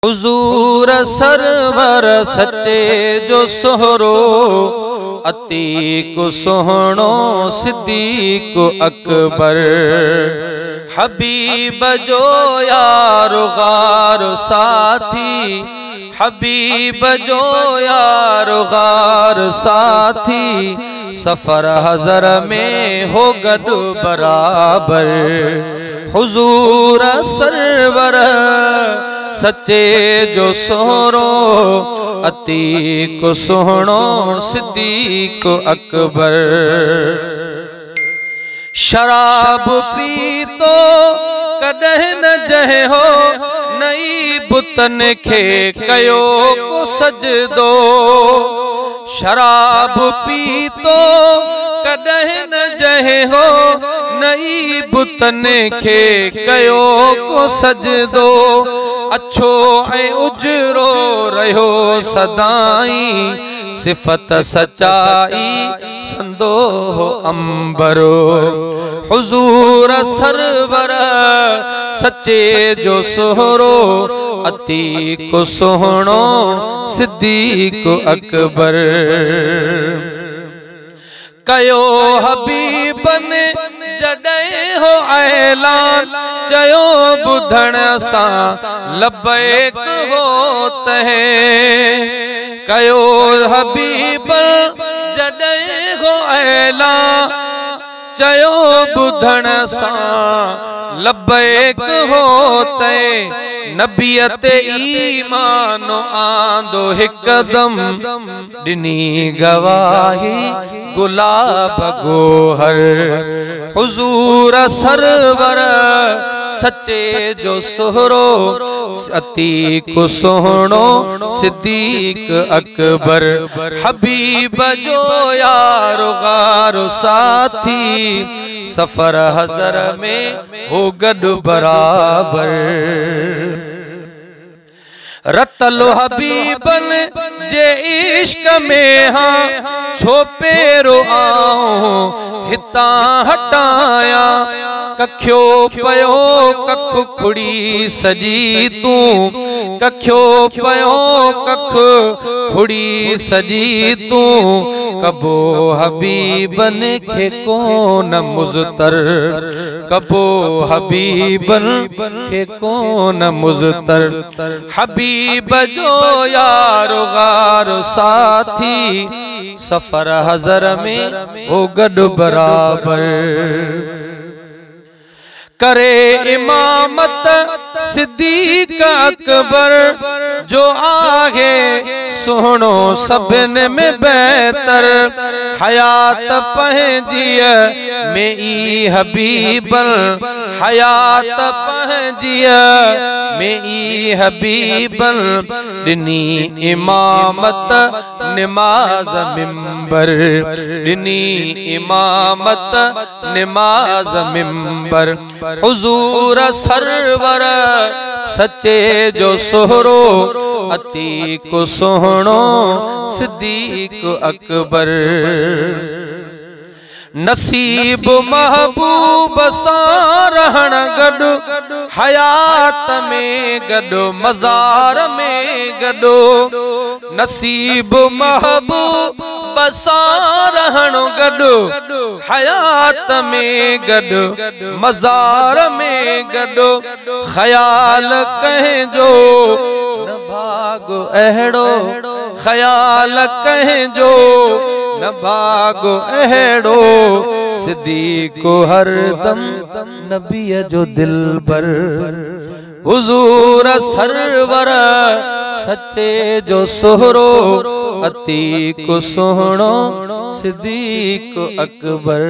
हुजूर server सच्चे जो सोहरो, अतीक सोहणो सिद्दीक अकबर। हबीब जो यारो गारो साथी, हबीब जो यारो गारो साथी, सफर हज़र में हो गडु बराबर। हुजूर सरवर सच्चे जो सोहरो, अतीक सोहणो सिद्दीक अकबर। शराब पीतो कदह न जहे हो, नई बुतन खे कयो को सजदो। शराब पीतो कदह न जहे हो, नई बुतन खे कयो को सजदो। अच्छो ऐं उजरो रहो सदाई, सिफत सचाई संदो अंबरो। हुजूर सरवर सच्चे जो सोहरो, अतीक सोहणो सिद्दीक अकबर। कयो हबीबन जॾहिं हो ऐलान, चयो बुधण सां लबैक हो तहें। कयो हबीब जॾहिं हो ऐलान, चयो बुधण सां लबैक हो तहें। नबियत ईमान आंदो हिकदम, दिनी गवाही गुलाब गोहर। हुजूर सरवर सच्चे जो सोहरो, अतीक सोहणो सिद्दीक अकबर। हबीब जो यारो गारो साथी, सफर हज़र में हो गडु बराबर। रतलो हबीबन जे इश्क में हाँ, छो पेरो आओ हिता हटाया। कख्यो पयो कख खुड़ी सजी तू, कख्यो पयो कख खुड़ी सजी तू। कबो हबीबन खे कोन मुज़तर, कबो हबीबन खे कोन मुज़तर। हबीब जो यारो गारो साथी, सफर हज़र में हो गडु बराबर। करे इमामत सिद्दीक अकबर, जो आहे सोहणो सभिन में बेहतर। हयात पंहिंजी में ई हबीबन, हयात पंहिंजी में ई हबीबन। दिनी इमामत निमाज मिंबर, दिनी इमामत निमाज मिंबर। हुजूर सरवर सच्चे जो सोहरो, अतीक सोहणो सिद्दीक अकबर। नसीब महबूब सां रहण गडु, हयात में गडु मज़ार में गडु। नसीब महबूब सां रहण गडु, हयात में गडु मज़ार में गडु। ख्याल कंहिंजो न भागो अहिड़ो, ख्याल कंहिंजो न भागो अहिड़ो। सिद्दीक हरदम नबीअ जो दिलबर। हुजूर सरवर सच्चे जो सोहरो, अतीक सोहणो सिद्दीक अकबर।